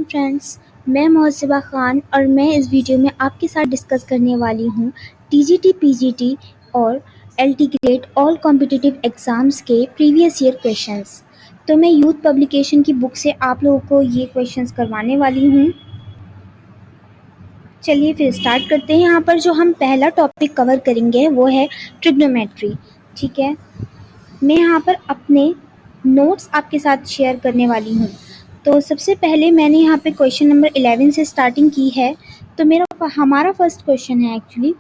वालेकुम फ्रेंड्स, मैं मोहसिबा ख़ान और मैं इस वीडियो में आपके साथ डिस्कस करने वाली हूँ टीजीटी, पीजीटी और LT grade all competitive exams के प्रीवियस ईयर क्वेश्चंस। तो मैं यूथ पब्लिकेशन की बुक से आप लोगों को ये क्वेश्चंस करवाने वाली हूँ। चलिए फिर स्टार्ट करते हैं। यहाँ पर जो हम पहला टॉपिक कवर करेंगे वो है ट्रिग्नोमेट्री। ठीक है, मैं यहाँ पर अपने नोट्स आपके साथ शेयर करने वाली हूँ। तो सबसे पहले मैंने यहाँ पे क्वेश्चन नंबर 11 से स्टार्टिंग की है। तो हमारा फर्स्ट क्वेश्चन है actually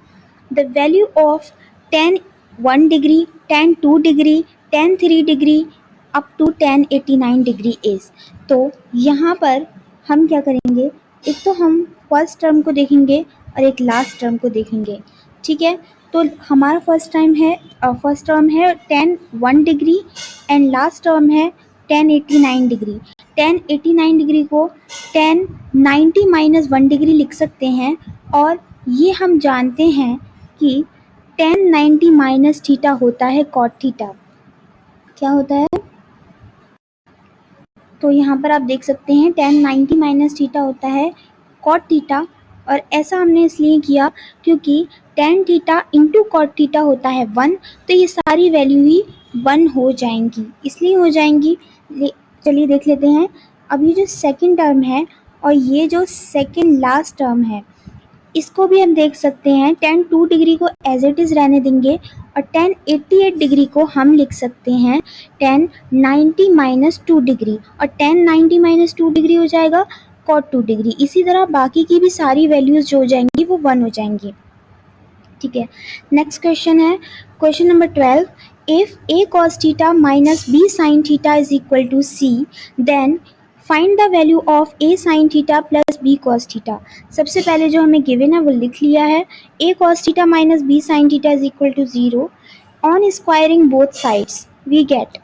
the value of tan 1 degree, tan 2 degree, tan 3 degree up to tan 89 degree is. तो यहाँ पर हम क्या करेंगे, एक तो हम फर्स्ट टर्म को देखेंगे और एक लास्ट टर्म को देखेंगे। ठीक है, तो हमारा फर्स्ट टर्म है tan 1 degree and last term है tan 89 डिग्री। tan 89 डिग्री को tan 90 माइनस 1 डिग्री लिख सकते हैं और ये हम जानते हैं कि tan 90 माइनस थीटा होता है कॉट थीटा। क्या होता है? तो यहाँ पर आप देख सकते हैं tan 90 माइनस थीटा होता है कॉट थीटा, और ऐसा हमने इसलिए किया क्योंकि tan theta into cot theta होता है 1, तो ये सारी वैल्यू ही 1 हो जाएंगी, इसलिए हो जाएंगी। चलिए देख लेते हैं। अब ये जो सेकंड टर्म है और ये जो सेकंड लास्ट टर्म है, इसको भी हम देख सकते हैं। tan 2 डिग्री को एज इट इज़ रहने देंगे और tan 88 डिग्री को हम लिख सकते हैं tan 90 माइनस 2 डिग्री, और tan 90 माइनस 2 डिग्री हो जाएगा cot 2 डिग्री। इसी तरह बाकी की भी सारी वैल्यूज जो हो जाएंगी वो 1 हो जाएंगी। ठीक है, नेक्स्ट क्वेश्चन है question number 12। If a cos theta minus b sin theta is equal to c, then find the value of a sin theta plus b cos theta. सबसे पहले जो हमें गिवन है वो लिख लिया है। a cos theta minus b sin theta is equal to 0। On squaring both sides we get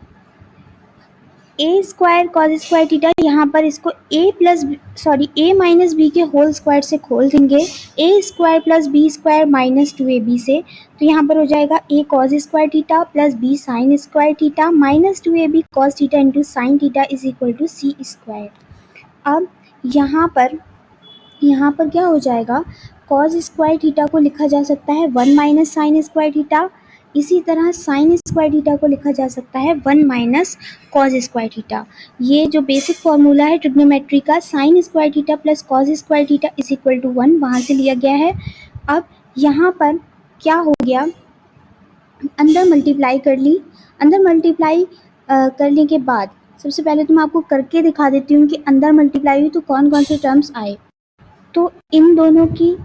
a square cos square theta. यहाँ पर इसको a माइनस बी के होल स्क्वायर से खोल देंगे, a square plus b square minus 2ab से। तो यहाँ पर हो जाएगा a cos square theta plus b sin square theta minus 2ab cos theta into sine theta is equal to c square. अब यहाँ पर क्या हो जाएगा, cos स्क्वायर थीटा को लिखा जा सकता है 1 माइनस साइन स्क्वायर थीटा। इसी तरह साइन स्क्वायर थीटा को लिखा जा सकता है 1 माइनस कॉस स्क्वायर थीटा। ये जो बेसिक फॉर्मूला है ट्रिग्नोमेट्री का, sine square theta plus cos square theta is equal to 1, वहाँ से लिया गया है। अब यहाँ पर क्या हो गया, अंदर मल्टीप्लाई कर ली। अंदर मल्टीप्लाई करने के बाद सबसे पहले तो मैं आपको करके दिखा देती हूँ कि अंदर मल्टीप्लाई हुई तो कौन कौन से टर्म्स आए। तो इन दोनों की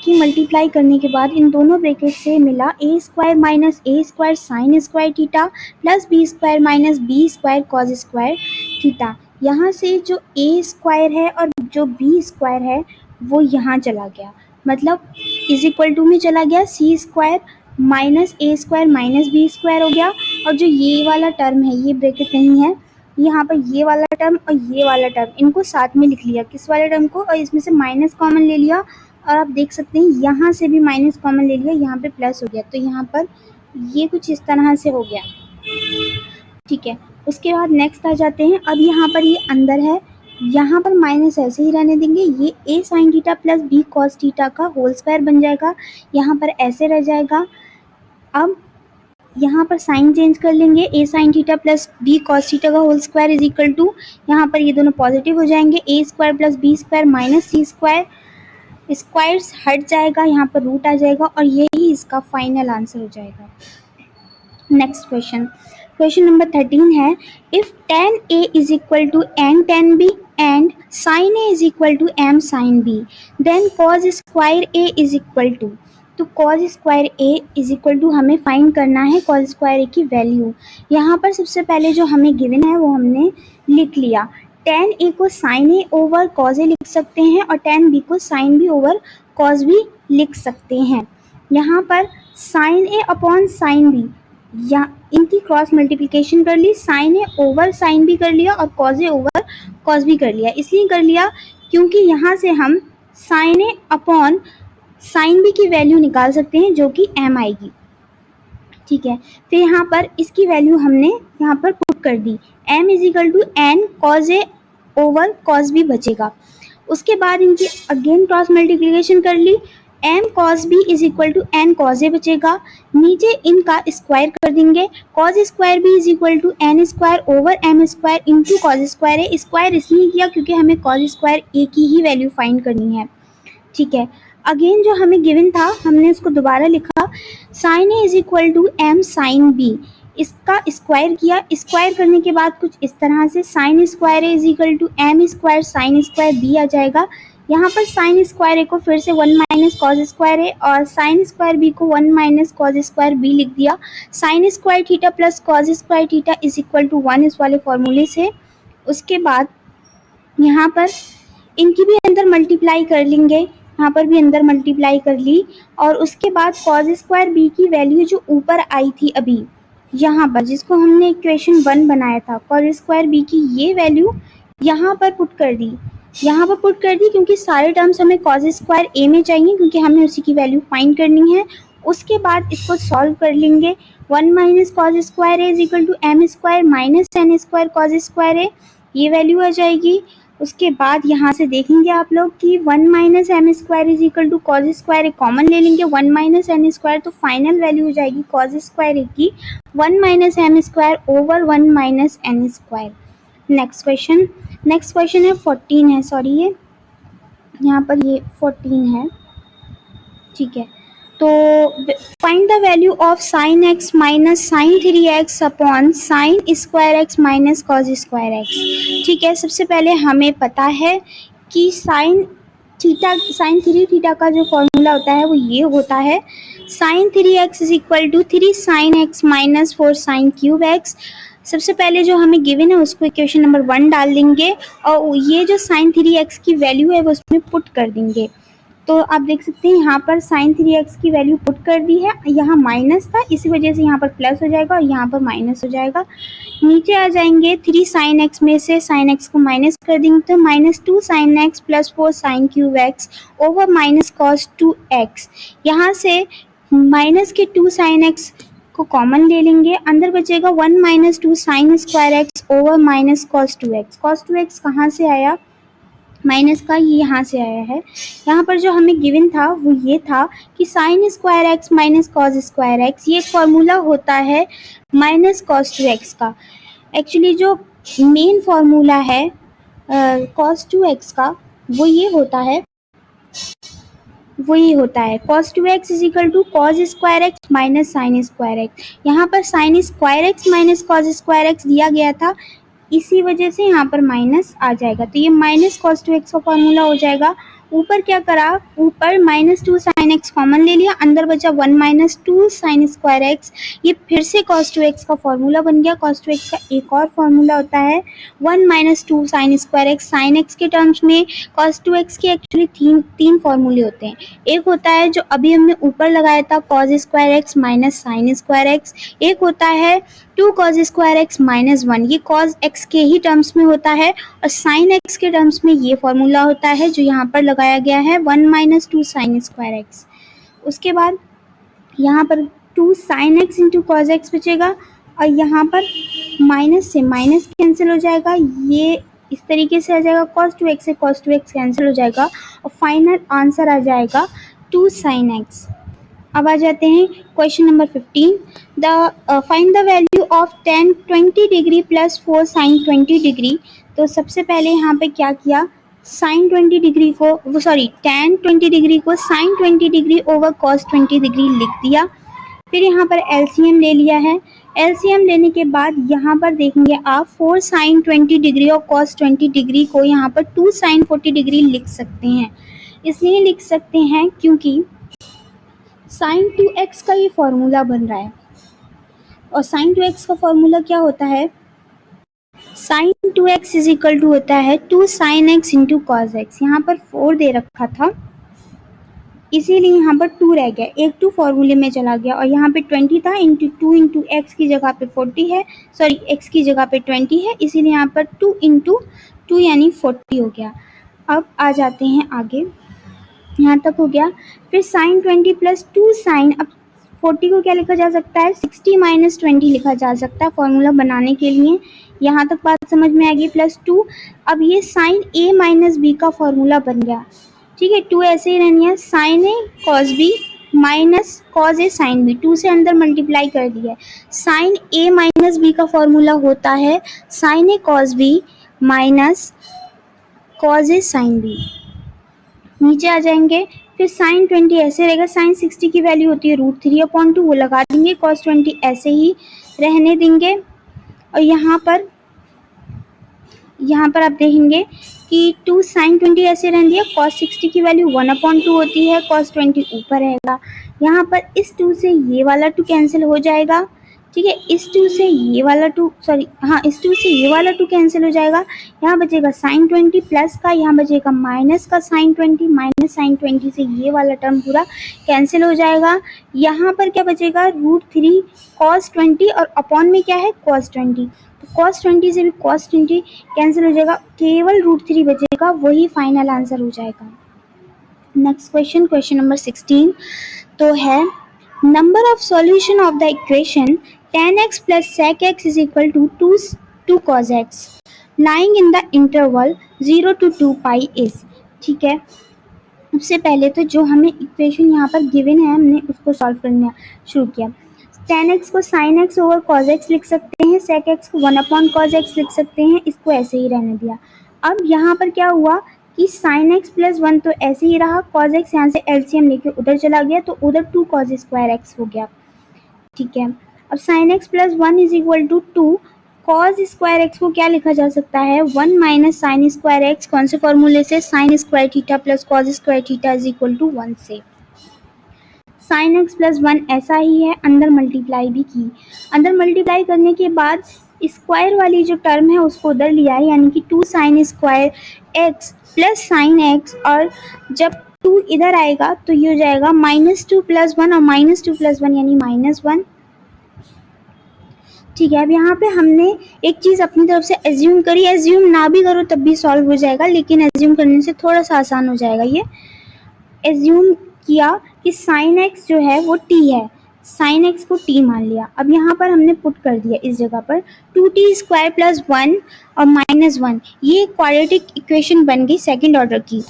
मल्टीप्लाई करने के बाद इन दोनों ब्रैकेट से मिला a square minus a square sine square theta plus b square minus b square cos square theta. यहाँ से जो a स्क्वायर है और जो b स्क्वायर है वो यहाँ चला गया, मतलब इज इक्वल टू में चला गया, c square minus a square minus b square हो गया। और जो ये वाला टर्म है, ये ब्रैकेट नहीं है, यहाँ पर ये वाला टर्म और ये वाला टर्म, इनको साथ में लिख लिया, किस वाले टर्म को, और इसमें से माइनस कॉमन ले लिया। और आप देख सकते हैं यहाँ से भी माइनस कॉमन ले लिया, यहाँ पे प्लस हो गया। तो यहाँ पर ये कुछ इस तरह से हो गया। ठीक है, उसके बाद नेक्स्ट आ जाते हैं। अब यहाँ पर ये अंदर है, यहाँ पर माइनस ऐसे ही रहने देंगे। ये a sine theta plus b cos theta का होल स्क्वायर बन जाएगा, यहाँ पर ऐसे रह जाएगा। अब यहाँ पर साइन चेंज कर लेंगे, a sine theta plus b cos theta का whole square is equal to, यहाँ पर ये दोनों पॉजिटिव हो जाएंगे, a square plus b square minus c square, squares हट जाएगा, यहाँ पर रूट आ जाएगा और यही इसका फाइनल आंसर हो जाएगा। नेक्स्ट क्वेश्चन नंबर 13 है। If tan a is equal to n tan b and sin a is equal to m sin b, then cos square a is equal to. तो cos square a is equal to हमें find करना है cos square a की value. यहाँ पर सबसे पहले जो हमें गिवन है वो हमने लिख लिया। tan a को sin a over cos a लिख सकते हैं और tan b को sin b over cos b लिख सकते हैं। यहाँ पर sin a upon sin b, या इनकी क्रॉस मल्टीप्लिकेशन कर ली, sin a over sin b कर लिया और cos a over cos b कर लिया। इसलिए कर लिया क्योंकि यहाँ से हम sin a upon sin b की वैल्यू निकाल सकते हैं जो कि m आएगी। ठीक है, फिर यहाँ पर इसकी वैल्यू हमने यहाँ पर पुट कर दी, m is equal to n cos a over cos B बचेगा। उसके बाद इनकी अगेन क्रॉस मल्टीप्लिकेशन कर ली, M cos B is equal to N cos A बचेगा। नीचे इनका स्क्वायर कर देंगे, cos square B is equal to N square over M square into cos square A. Square इसलिए किया क्योंकि हमें कॉस स्क्वायर ए की ही वैल्यू फाइंड करनी है, ठीक है। अगेन जो हमें गिवन था हमने उसको दोबारा लिखा, sine A is equal to M sine B, इसका स्क्वायर किया, स्क्वायर करने के बाद कुछ इस तरह से sine square A is equal to M square sine square B आ जाएगा। यहाँ पर साइन स्क्वायर ए को फिर से 1 माइनस कॉस स्क्वायर ए और साइन स्क्वायर बी को 1 माइनस कॉस स्क्वायर बी लिख दिया। Sine square theta plus cos square theta is equal to 1 इस वाले फॉर्मूले से। उसके बाद यहाँ पर इनकी भी अंदर मल्टीप्लाई कर लेंगे, यहाँ पर भी अंदर मल्टीप्लाई कर ली और उसके बाद कॉस स्क्वायर बी की वैल्यू जो ऊपर आई थी अभी यहाँ पर, जिसको हमने इक्वेशन 1 बनाया था, कॉस स्क्वायर बी की ये वैल्यू यहाँ पर पुट कर दी, यहाँ पर पुट कर दी क्योंकि सारे टर्म्स हमें कॉस स्क्वायर ए में चाहिए क्योंकि हमें उसी की वैल्यू फाइंड करनी है। उसके बाद इसको सॉल्व कर लेंगे, 1 minus cos square A is equal to M square minus N square cos square A, ये वैल्यू आ जाएगी। उसके बाद यहाँ से देखेंगे आप लोग कि 1 minus M square is equal to cos square A, common ले लेंगे 1 माइनस एन स्क्वायर, तो फाइनल वैल्यू हो जाएगी कॉस स्क्वायर ए की 1 minus M square over 1 minus N square. Next question है 14 है, सॉरी ये यहाँ पर ये 14 है, ठीक है। तो find the value of sine x minus sine 3x upon sine square x minus cos square x, ठीक है। सबसे पहले हमें पता है कि साइन 3 थीटा का जो फॉर्मूला होता है वो ये होता है, sine 3x is equal to 3 sine x minus 4 sine cube x. सबसे पहले जो हमें गिवन है उसको इक्वेशन नंबर 1 डाल देंगे और ये जो साइन 3x की वैल्यू है वो उसमें पुट कर देंगे। तो आप देख सकते हैं यहाँ पर साइन 3x की वैल्यू पुट कर दी है, यहाँ माइनस था इसी वजह से यहाँ पर प्लस हो जाएगा और यहाँ पर माइनस हो जाएगा। नीचे आ जाएंगे 3 साइन एक्स में से साइन एक्स को माइनस कर देंगे तो minus 2 sine x plus 4 sine cube x over minus cos 2x। यहाँ से माइनस के 2 साइन एक्स को कॉमन ले लेंगे, अंदर बचेगा 1 minus 2 sign square x over minus cos 2x। Cos 2x कहाँ से आया, माइनस का ये यहाँ से आया है। यहाँ पर जो हमें गिवन था वो ये था कि sign square x minus cos square x, ये फॉर्मूला होता है माइनस कॉस 2x का। एक्चुअली जो मेन फॉर्मूला है कॉस 2x का वो ये होता है cos 2x is equal to cos square x minus sine square x. यहाँ पर sine square x minus cos square x दिया गया था, इसी वजह से यहाँ पर माइनस आ जाएगा, तो ये माइनस cos 2x का फॉर्मूला हो जाएगा। ऊपर क्या करा, ऊपर माइनस 2 साइन एक्स कॉमन ले लिया, अंदर बचा 1 माइनस 2 साइन स्क्वायर एक्स, ये फिर से cos 2x का फॉर्मूला बन गया। cos 2x का एक और फॉर्मूला होता है 1 minus 2 sign square x. Sine x के टर्म्स में cos 2x के एक्चुअली तीन फॉर्मूले होते हैं। एक होता है जो अभी हमने ऊपर लगाया था cos square x minus sine square x, एक होता है 2 cos स्क्वायर एक्स माइनस 1, ये cos x के ही टर्म्स में होता है, और साइन x के टर्म्स में ये फॉर्मूला होता है जो यहाँ पर लगाया गया है 1 माइनस 2 साइन स्क्वायर एक्स। उसके बाद यहाँ पर 2 sine x into cos x बचेगा और यहाँ पर माइनस से माइनस कैंसिल हो जाएगा, ये इस तरीके से आ जाएगा, cos 2x से cos 2x कैंसिल हो जाएगा और फाइनल आंसर आ जाएगा 2 साइन एक्स। अब आ जाते हैं question number 15, the find the value of tan 20 degree plus 4 sine 20 degree. तो सबसे पहले यहाँ पे क्या किया, साइन 20 डिग्री को tan 20 डिग्री को sine 20 degree over cos 20 degree लिख दिया। फिर यहाँ पर एलसीएम ले लिया है, एलसीएम लेने के बाद यहाँ पर देखेंगे आप 4 साइन 20 डिग्री और cos 20 डिग्री को यहाँ पर 2 साइन 40 डिग्री लिख सकते हैं। इसलिए लिख सकते हैं क्योंकि साइन 2x का ये फॉर्मूला बन रहा है और साइन 2x का फॉर्मूला क्या होता है, sign 2x is equal to होता है 2 sine x into cos x. यहाँ पर 4 दे रखा था इसीलिए यहाँ पर 2 रह गया, एक 2 फॉर्मूले में चला गया और यहाँ पे 20 था, इंटू 2 इंटू एक्स की जगह पे 40 है, सॉरी एक्स की जगह पे 20 है, इसीलिए यहाँ पर 2 इंटू 2 यानी 40 हो गया। अब आ जाते हैं आगे, यहाँ तक हो गया। फिर साइन 20 प्लस 2 साइन, अब 40 को क्या लिखा जा सकता है, 60 माइनस 20 लिखा जा सकता है फॉर्मूला बनाने के लिए। यहाँ तक बात समझ में आएगी, +2। अब ये साइन ए माइनस बी का फॉर्मूला बन गया, ठीक है। 2 ऐसे ही रहनी है, sign A cos B minus cos A sine B, 2 से अंदर मल्टीप्लाई कर दिया है। साइन ए माइनस बी का फॉर्मूला होता है sign A cos B minus cos A sine B. नीचे आ जाएंगे, फिर साइन 20 ऐसे रहेगा, साइन 60 की वैल्यू होती है √3/2, वो लगा देंगे, कॉस 20 ऐसे ही रहने देंगे। और यहाँ पर आप देखेंगे कि 2 साइन 20 ऐसे रहने दिया, कॉस 60 की वैल्यू 1/2 होती है, कॉस 20 ऊपर रहेगा। यहाँ पर इस 2 से ये वाला 2 कैंसिल हो जाएगा, ठीक है। इस 2 से ये वाला 2 सॉरी हाँ इस 2 से ये वाला 2 कैंसिल हो जाएगा। यहाँ बचेगा साइन 20 प्लस का, यहाँ बचेगा माइनस का साइन 20, माइनस साइन 20 से ये वाला टर्म पूरा कैंसिल हो जाएगा। यहाँ पर क्या बचेगा, √3 कॉस 20 और अपॉन में क्या है कॉस 20, तो कॉस 20 से भी कॉस 20 कैंसिल हो जाएगा, केवल √3 बचेगा, वही फाइनल आंसर हो जाएगा। नेक्स्ट क्वेश्चन, क्वेश्चन नंबर 16 तो है number of solution of the equation tan x plus sec x is equal to 2 cos x lying in the interval 0 to 2 pi is, ठीक है। सबसे पहले तो जो हमें इक्वेशन यहाँ पर गिवन है हमने उसको सॉल्व करना शुरू किया। tan x को sin x over cos x लिख सकते हैं, sec x को 1/cos x लिख सकते हैं, इसको ऐसे ही रहने दिया। अब यहाँ पर क्या हुआ कि sin x + 1 तो ऐसे ही रहा, cos x यहाँ से एलसीएम लेके उधर चला गया तो उधर 2 cos स्क्वायर x हो गया, ठीक है। अब sin x + 1 = 2, cos square x को क्या लिखा जा सकता है, 1 माइनस साइन स्क्वायर x, कौन से फॉर्मूले से, sine square theta plus cos square theta = 1 से। sin x + 1 ऐसा ही है, अंदर मल्टीप्लाई भी की, अंदर मल्टीप्लाई करने के बाद स्क्वायर वाली जो टर्म है उसको उधर लिया है, यानी कि 2 sin square x plus sign x, और जब 2 इधर आएगा तो ये हो जाएगा -2 + 1 और -2 + 1 यानी -1, ठीक है। अब यहाँ पे हमने एक चीज़ अपनी तरफ से एज्यूम करी, एज्यूम ना भी करो तब भी सॉल्व हो जाएगा, लेकिन एज्यूम करने से थोड़ा सा आसान हो जाएगा। ये एज्यूम किया कि साइन x जो है वो t है, साइन x को t मान लिया। अब यहाँ पर हमने पुट कर दिया इस जगह पर 2t² + 1 और -1, ये क्वाड्रेटिक इक्वेशन बन गई सेकंड ऑर्डर की।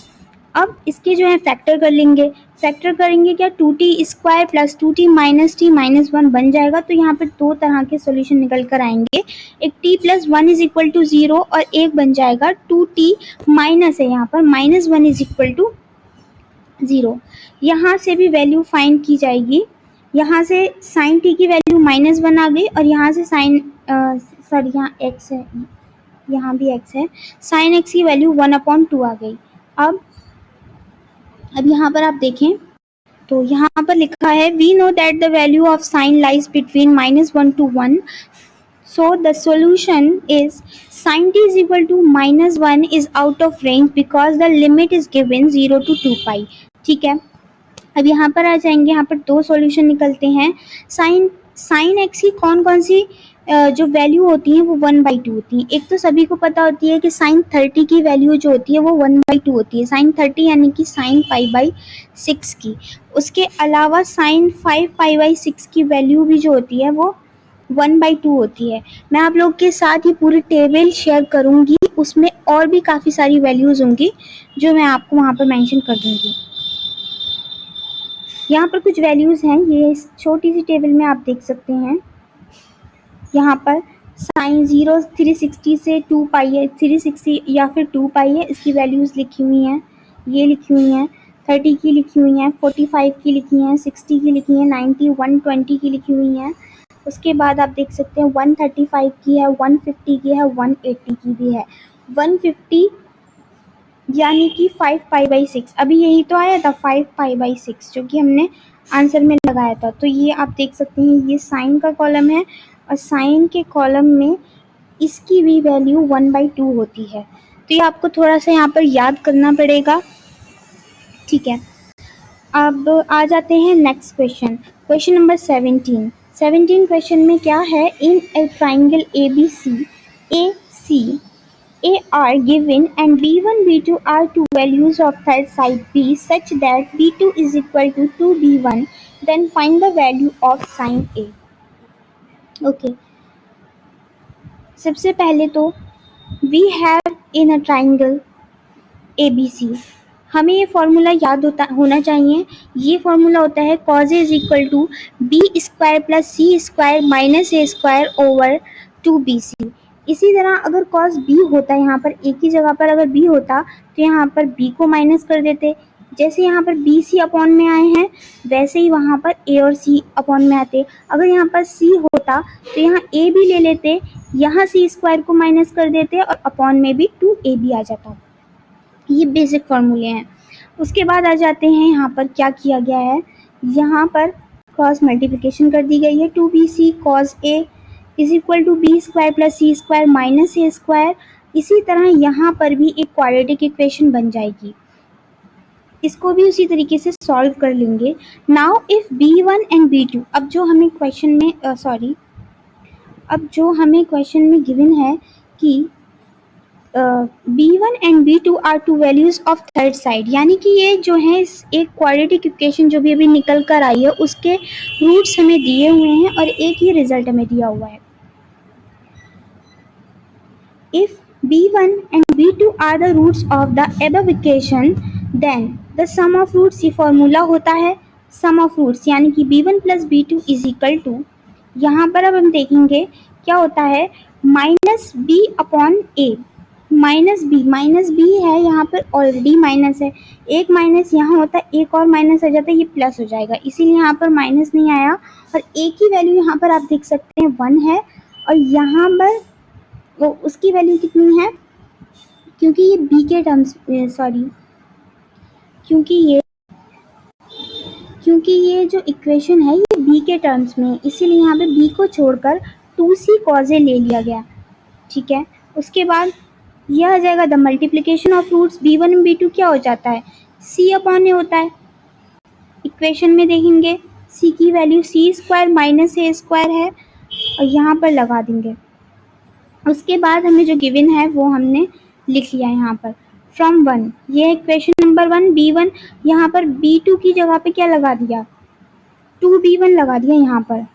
अब इसके जो है फैक्टर कर लेंगे, फैक्टर करेंगे क्या, 2t² + 2t - t - 1 बन जाएगा। तो यहाँ पर दो तरह के सॉल्यूशन निकल कर आएंगे, एक t + 1 = 0 और एक बन जाएगा 2t माइनस है, यहाँ पर -1 = 0। यहाँ से भी वैल्यू फाइंड की जाएगी, यहाँ से साइन t की वैल्यू -1 आ गई और यहाँ से साइन सॉरी यहाँ x है, यहाँ भी x है, साइन x की वैल्यू 1/2 आ गई। अब यहाँ पर आप देखें तो यहाँ पर लिखा है we know that the value of sine lies between -1 to 1, so the solution is sin t is equal to -1 is out of range because the limit is given 0 to 2 pi, ठीक है। अब यहाँ पर आ जाएंगे, यहाँ पर दो सॉल्यूशन निकलते हैं। साइन एक्स की कौन कौन सी जो वैल्यू होती है वो 1/2 होती है। एक तो सभी को पता होती है कि साइन 30 की वैल्यू जो होती है वो 1/2 होती है, साइन 30 यानी कि साइन π/6 की। उसके अलावा साइन 5 π/6 की वैल्यू भी जो होती है वो 1/2 होती है। मैं आप लोग के साथ ही पूरी टेबल शेयर करूँगी, उसमें और भी काफ़ी सारी वैल्यूज़ होंगी जो मैं आपको वहाँ पर मैंशन कर दूँगी। यहाँ पर कुछ वैल्यूज़ हैं, ये इस छोटी सी टेबल में आप देख सकते हैं। यहाँ पर साइन 0 360 से 2 पाई है, 360 या फिर 2 पाई है, इसकी वैल्यूज़ लिखी हुई हैं, ये लिखी हुई हैं, 30 की लिखी हुई हैं, 45 की लिखी हैं, 60 की लिखी हैं, 90 120 की लिखी हुई हैं। उसके बाद आप देख सकते हैं 135 की है, 150 की है, 180 की भी है। 150 यानी कि 5 π/6, अभी यही तो आया था 5 π/6 जो कि हमने आंसर में लगाया था। तो ये आप देख सकते हैं, ये साइन का कॉलम है और साइन के कॉलम में इसकी भी वैल्यू 1/2 होती है। तो ये आपको थोड़ा सा यहाँ पर याद करना पड़ेगा, ठीक है। अब आ जाते हैं next question, question number 17 question में क्या है, in a triangle ABC A are given and B1 B2 are two values of third side B such that B2 is equal to 2B1, then find the value of sin A. Okay, सबसे पहले तो we have in a triangle ABC, हमें ये formula याद होना चाहिए। ये formula होता है cos A is equal to B square plus C square minus A square over 2BC। इसी तरह अगर cos B होता है, यहाँ पर A की जगह पर अगर B होता तो यहाँ पर B को माइनस कर देते। जैसे यहाँ पर BC अपॉन में आए हैं वैसे ही वहाँ पर A और C अपॉन में आते। अगर यहाँ पर C होता तो यहाँ A भी ले लेते, यहाँ C स्क्वायर को माइनस कर देते और अपॉन में भी 2AB आ जाता। ये बेसिक फॉर्मूले हैं। उसके बाद आ जाते हैं यहाँ पर क्या किया गया है, यहाँ पर क्रॉस मल्टीप्लिकेशन कर दी गई है। 2BC cos A is equal to B square plus C square minus A square. इसी तरह यहाँ पर भी एक क्वाड्रेटिक इक्वेशन बन जाएगी, इसको भी उसी तरीके से सॉल्व कर लेंगे। Now if B1 and B2, अब जो हमें क्वेश्चन में गिवन है कि B1 and B2 are two values of third side, यानी कि ये जो है एक क्वाड्रेटिक इक्वेशन जो भी अभी निकल कर आई है उसके रूट्स हमें दिए हुए हैं और एक ही रिजल्ट हमें दिया हुआ है। If B1 and B2 are the roots of the above equation then the sum of roots, ये फॉर्मूला होता है सम ऑफ रूट्स, यानी कि B1 plus B2 is equal to, यहाँ पर अब हम देखेंगे क्या होता है minus B upon A। Minus B है, यहाँ पर ऑलरेडी माइनस है, एक माइनस यहाँ होता है एक और माइनस आ जाता है, ये प्लस हो जाएगा, इसीलिए यहाँ पर माइनस नहीं आया। और ए की वैल्यू यहाँ पर आप देख सकते हैं 1 है और यहाँ पर वो उसकी वैल्यू कितनी है, क्योंकि ये बी के टर्म्स क्योंकि ये जो इक्वेशन है ये बी के टर्म्स में है, इसीलिए यहाँ पे बी को छोड़कर 2C cos A ले लिया गया। ठीक है, उसके बाद यह आ जाएगा the multiplication of roots B1 और B2 क्या हो जाता है C अपॉन A होता है। इक्वेशन में देखेंगे C की value C square minus A square है और यहाँ पर लगा देंगे। उसके बाद हमें जो गिवन है वो हमने लिख लिया यहाँ पर फ्रॉम 1, ये इक्वेशन नंबर 1 B1, यहाँ पर B2 की जगह पे क्या लगा दिया 2B1 लगा दिया। यहाँ पर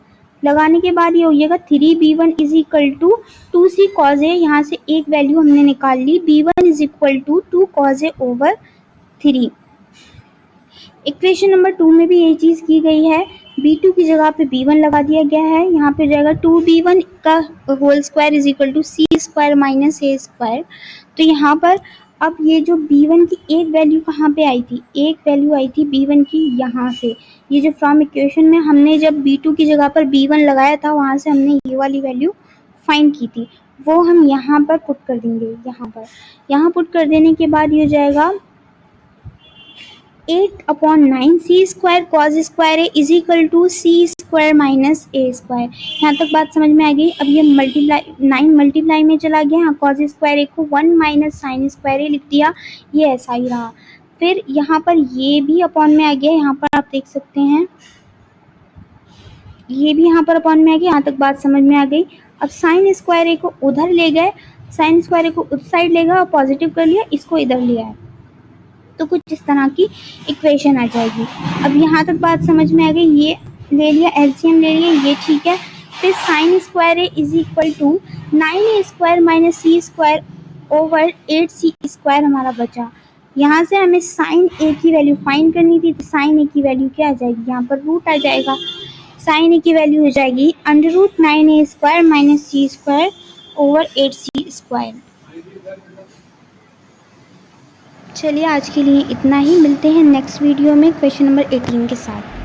लगाने के बाद ये हो जाएगा 3B1 is equal to 2C cos A, यहाँ से एक वैल्यू हमने निकाल ली B1 is equal to 2 cos A over 3। Equation number 2 में भी यही चीज़ की गई है, B2 की जगह पे B1 लगा दिया गया है, यहाँ पे जाएगा 2B1 का whole square is equal to C square minus A square. तो यहाँ पर अब ये जो B1 की एक वैल्यू कहाँ पे आई थी, एक वैल्यू आई थी B1 की यहाँ से, ये जो फ्रॉम इक्वेशन में हमने जब B2 की जगह पर B1 लगाया था वहाँ से हमने ये वाली वैल्यू फाइंड की थी, वो हम यहाँ पर पुट कर देंगे। यहाँ पुट कर देने के बाद ये हो जाएगा 8/9 C square cos square A is equal to C square minus A square. यहाँ तक बात समझ में आ गई। अब ये 9 मल्टीप्लाई में चला गया, यहाँ cos स्क्वायर A को 1 माइनस साइन स्क्वायर A लिख दिया, ये ऐसा ही रहा। फिर यहाँ पर ये भी अपॉन में आ गया, यहाँ पर आप देख सकते हैं ये भी यहाँ पर अपॉन में आ गया। यहाँ तक बात समझ में आ गई। अब साइन स्क्वायर A को उधर ले गए, साइन स्क्वायर A को उस साइड ले गए और पॉजिटिव कर लिया, इसको इधर ले आए, तो कुछ इस तरह की इक्वेशन आ जाएगी। अब यहाँ तक बात समझ में आ गई, ये ले लिया एलसीएम ले लिया, ये ठीक है। फिर sine square A is equal to 9A square minus C square over 8C square हमारा बचा। यहाँ से हमें साइन ए की वैल्यू फाइंड करनी थी, तो साइन ए की वैल्यू क्या आ जाएगी, यहाँ पर रूट आ जाएगा, साइन ए की वैल्यू हो जाएगी √9A square minus C square over 8C square. चलिए आज के लिए इतना ही, मिलते हैं नेक्स्ट वीडियो में क्वेश्चन नंबर 18 के साथ।